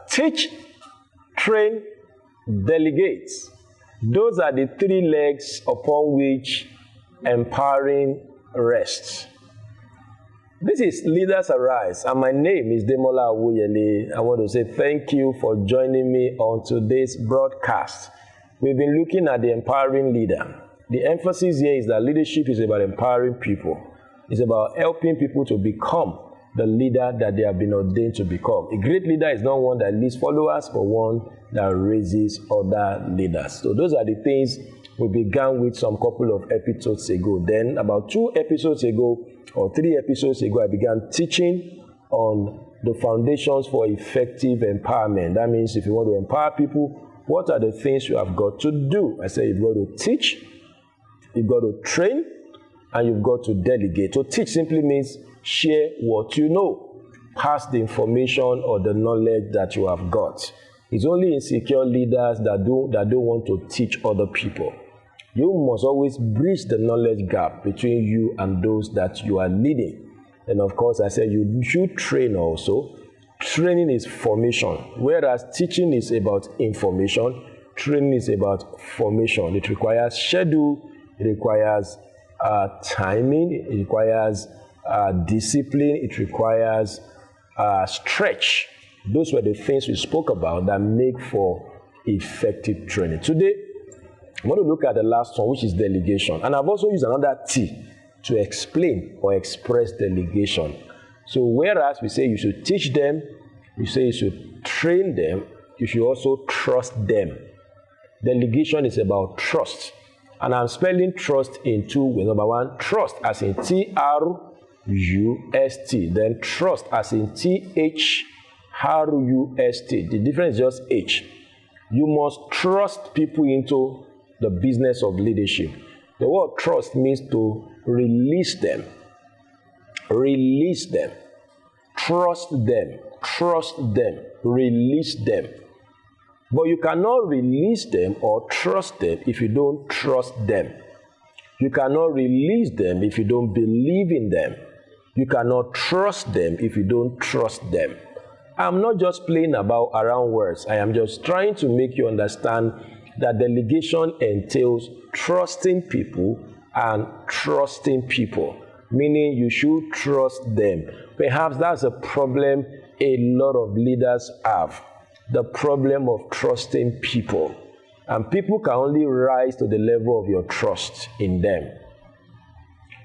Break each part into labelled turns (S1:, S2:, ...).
S1: Teach, train, delegate. Those are the three legs upon which empowering rests. This is Leaders Arise, and my name is Demola Awoyele. I want to say thank you for joining me on today's broadcast. We've been looking at the empowering leader. The emphasis here is that leadership is about empowering people. It's about helping people to become the leader that they have been ordained to become. A great leader is not one that leads followers, but one that raises other leaders. So those are the things we began with some couple of episodes ago. Then about 2 episodes ago or 3 episodes ago, I began teaching on the foundations for effective empowerment. That means if you want to empower people, what are the things you have got to do? I said you've got to teach, you've got to train, and you've got to delegate. To teach simply means share what you know. Pass the information or the knowledge that you have got. It's only insecure leaders that don't want to teach other people. You must always bridge the knowledge gap between you and those that you are leading. And of course, I said you should train also. Training is formation, whereas teaching is about information. Training is about formation. It requires schedule, it requires timing, it requires discipline, it requires stretch. Those were the things we spoke about that make for effective training. Today, I want to look at the last one, which is delegation. And I've also used another T to explain or express delegation. So whereas we say you should teach them, we say you should train them, you should also trust them. Delegation is about trust. And I'm spelling trust in 2 ways. Number 1, trust as in T-R-U-S-T. Then trust as in T-H-R-U-S-T. The difference is just H. You must trust people into the business of leadership. The word trust means to release them. Release them. Trust them. Trust them. Release them. But you cannot release them or trust them if you don't trust them. You cannot release them if you don't believe in them. You cannot trust them if you don't trust them. I'm not just playing around words. I am just trying to make you understand that delegation entails trusting people and trusting people, meaning you should trust them. Perhaps that's a problem a lot of leaders have, the problem of trusting people. And people can only rise to the level of your trust in them.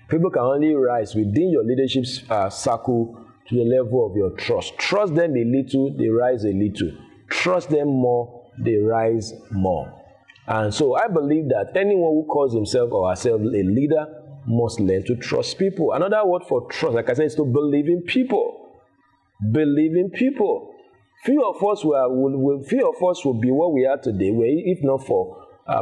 S1: People can only rise within your leadership circle to the level of your trust. Trust them a little, they rise a little. Trust them more, they rise more. And so I believe that anyone who calls himself or herself a leader must learn to trust people. Another word for trust, like I said, is to believe in people. Believe in people. Few of us will be what we are today, if not for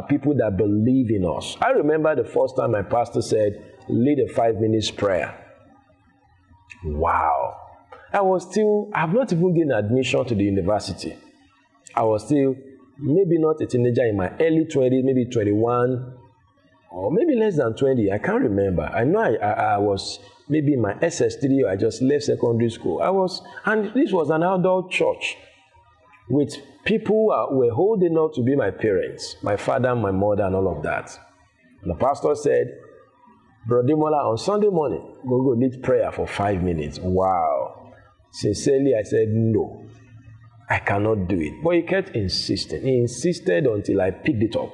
S1: people that believe in us. I remember the first time my pastor said, lead a 5-minute prayer. Wow. I've not even gained admission to the university. I was still maybe not a teenager, in my early 20s, maybe 21, or maybe less than 20. I can't remember. I know I was maybe in my SS3, or I just left secondary school. And this was an adult church with people who were old enough to be my parents, my father, my mother, and all of that. And the pastor said, Brother Demola, on Sunday morning, we'll go lead prayer for 5 minutes. Wow. Sincerely, I said, no, I cannot do it. But he kept insisting. He insisted until I picked it up.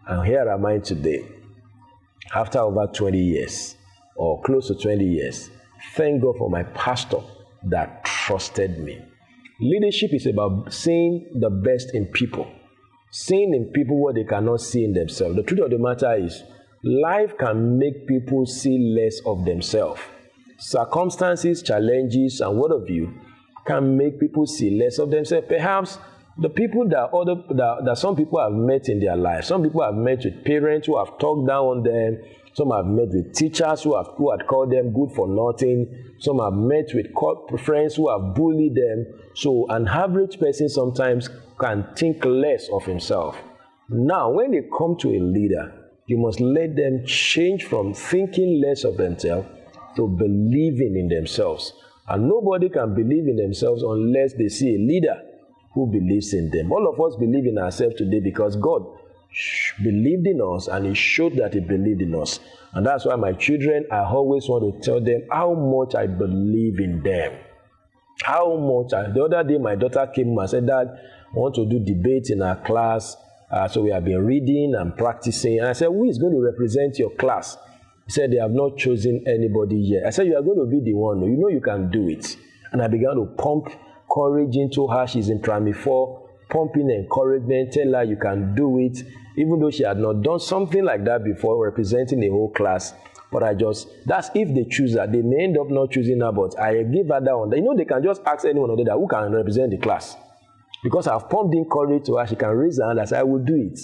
S1: And here am I today, after over 20 years, or close to 20 years. Thank God for my pastor that trusted me. Leadership is about seeing the best in people. Seeing in people what they cannot see in themselves. The truth of the matter is, life can make people see less of themselves. Circumstances, challenges, and what have you can make people see less of themselves. Perhaps the people that some people have met in their life, some people have met with parents who have talked down on them, Some have met with teachers who had called them good for nothing. Some have met with friends who have bullied them. So an average person sometimes can think less of himself. Now, when they come to a leader, you must let them change from thinking less of themselves to believing in themselves. And nobody can believe in themselves unless they see a leader who believes in them. All of us believe in ourselves today because God believed in us and He showed that He believed in us. And that's why my children, I always want to tell them how much I believe in them. How much. The other day, my daughter came and said, Dad, I want to do debate in our class. So we have been reading and practicing. And I said, who is going to represent your class? He said, they have not chosen anybody yet. I said, you are going to be the one. You know you can do it. And I began to pump courage into her. She's in primary 4, pumping encouragement, tell her you can do it. Even though she had not done something like that before, representing the whole class. But that's if they choose her. They may end up not choosing her, but I give her that one. You know, they can just ask anyone other that who can represent the class. Because I've pumped in courage to her, she can raise her hand and say, I will do it.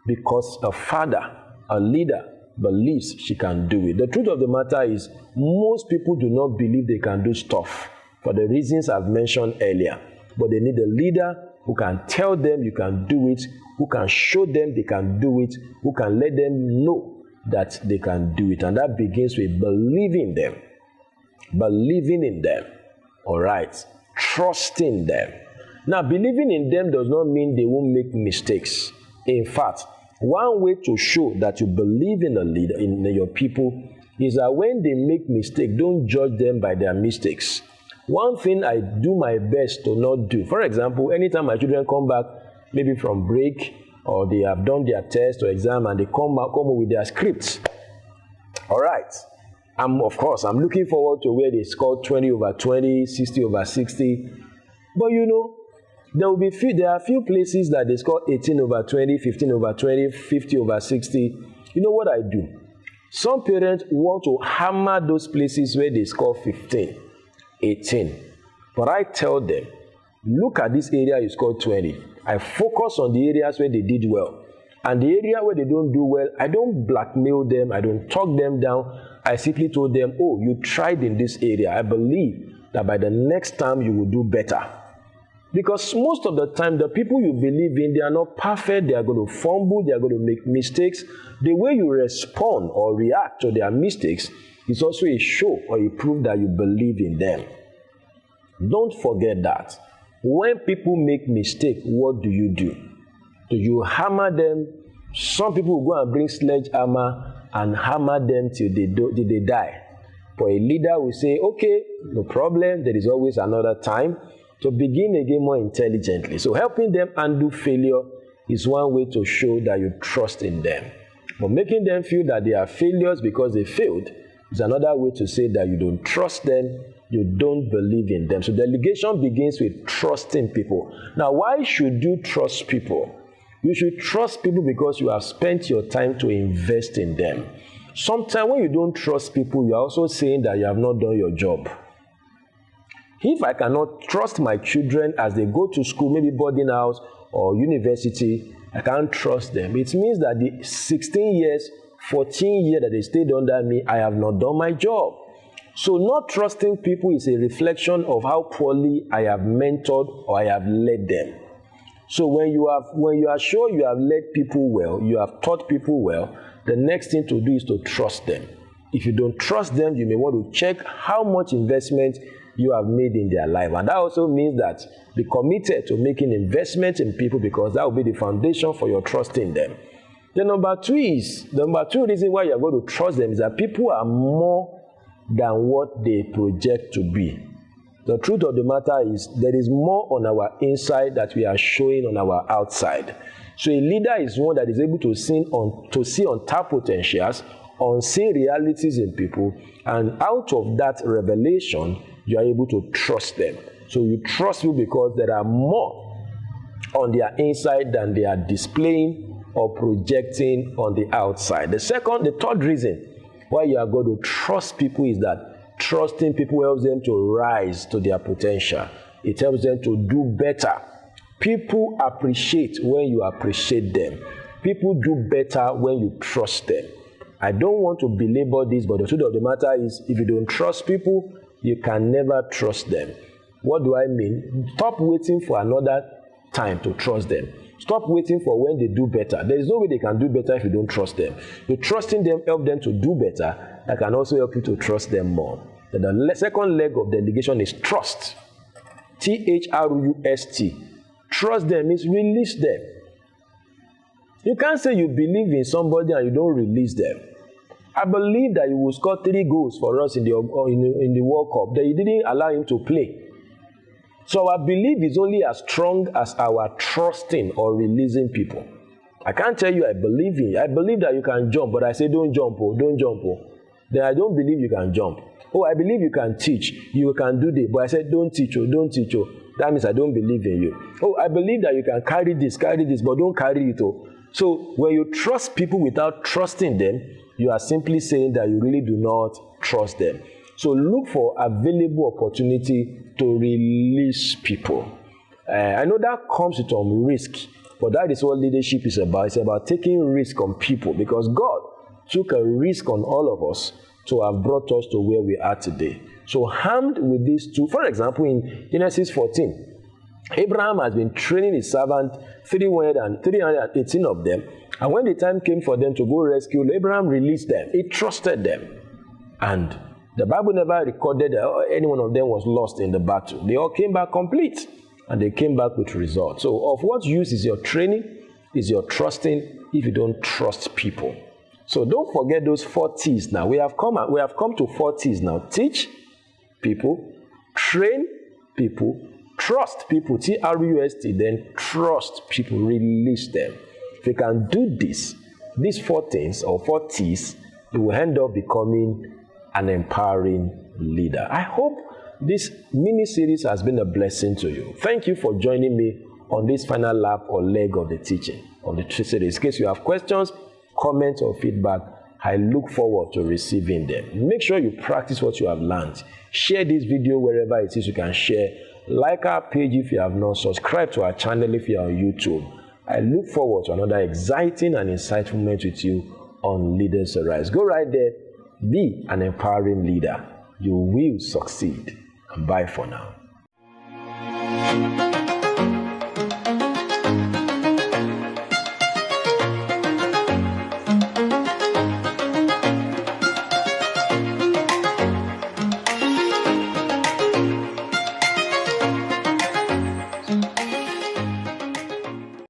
S1: Because a father, a leader, believes she can do it. The truth of the matter is, most people do not believe they can do stuff for the reasons I've mentioned earlier. But they need a leader who can tell them you can do it, who can show them they can do it, who can let them know that they can do it. And that begins with believing them. Believing in them. All right. Trusting them. Now, believing in them does not mean they won't make mistakes. In fact, one way to show that you believe in a leader, in your people, is that when they make mistakes, don't judge them by their mistakes. One thing I do my best to not do, for example, anytime my children come back, maybe from break, or they have done their test or exam, and they come with their scripts. All right. I'm looking forward to where they score 20 over 20, 60 over 60. But you know, there are a few places that they score 18 over 20, 15 over 20, 50 over 60. You know what I do? Some parents want to hammer those places where they score 15, 18. But I tell them, look at this area you scored 20. I focus on the areas where they did well. And the area where they don't do well, I don't blackmail them. I don't talk them down. I simply told them, oh, you tried in this area. I believe that by the next time you will do better. Because most of the time, the people you believe in, they are not perfect. They are going to fumble. They are going to make mistakes. The way you respond or react to their mistakes is also a show or a proof that you believe in them. Don't forget that. When people make mistakes, what do? Do you hammer them? Some people will go and bring sledgehammer and hammer them till they die. But a leader will say, okay, no problem. There is always another time. To begin again more intelligently. So helping them undo failure is one way to show that you trust in them. But making them feel that they are failures because they failed is another way to say that you don't trust them, you don't believe in them. So delegation begins with trusting people. Now, why should you trust people? You should trust people because you have spent your time to invest in them. Sometimes when you don't trust people, you're also saying that you have not done your job. If I cannot trust my children as they go to school, maybe boarding house or university, I can't trust them. It means that the 16 years, 14 years that they stayed under me, I have not done my job. So not trusting people is a reflection of how poorly I have mentored or I have led them. So when you are sure you have led people well, you have taught people well, the next thing to do is to trust them. If you don't trust them, you may want to check how much investment you have made in their life. And that also means that be committed to making investment in people because that will be the foundation for your trust in them. The number two reason why you are going to trust them is that people are more than what they project to be. The truth of the matter is there is more on our inside that we are showing on our outside. So a leader is one that is able to see untapped potentials, unseen realities in people, and out of that revelation, you are able to trust them. So you trust people because there are more on their inside than they are displaying or projecting on the outside. The third reason why you are going to trust people is that trusting people helps them to rise to their potential. It helps them to do better. People appreciate when you appreciate them. People do better when you trust them. I don't want to belabor this, but the truth of the matter is, if you don't trust people, you can never trust them. What do I mean? Stop waiting for another time to trust them. Stop waiting for when they do better. There is no way they can do better if you don't trust them. You trusting them, help them to do better. That can also help you to trust them more. The second leg of delegation is trust. Trust. Trust them means release them. You can't say you believe in somebody and you don't release them. I believe that you will score 3 goals for us in the World Cup, that you didn't allow him to play. So our belief is only as strong as our trusting or releasing people. I can't tell you I believe in you. I believe that you can jump, but I say don't jump, don't jump. Then I don't believe you can jump. Oh, I believe you can teach, you can do this, but I said don't teach, don't teach. That means I don't believe in you. Oh, I believe that you can carry this, but don't carry it. So when you trust people without trusting them, you are simply saying that you really do not trust them. So look for available opportunity to release people. I know that comes with some risk, but that is what leadership is about. It's about taking risk on people, because God took a risk on all of us to have brought us to where we are today. So armed with these two, for example, in Genesis 14, Abraham has been training his servant, 318 of them, and when the time came for them to go rescue, Abraham released them. He trusted them. And the Bible never recorded that any one of them was lost in the battle. They all came back complete, and they came back with results. So of what use is your training, is your trusting, if you don't trust people? So don't forget those 4 T's now. We have come to 4 T's now. Teach people, train people, trust people, trust, then trust people, release them. If you can do this, these 4 things or 4 T's, you will end up becoming an empowering leader. I hope this mini-series has been a blessing to you. Thank you for joining me on this final lap or leg of the teaching of the series. In case you have questions, comments, or feedback, I look forward to receiving them. Make sure you practice what you have learned. Share this video wherever it is you can share. Like our page if you have not. Subscribe to our channel if you are on YouTube. I look forward to another exciting and insightful moment with you on Leaders Arise. Go right there. Be an empowering leader. You will succeed. And bye for now.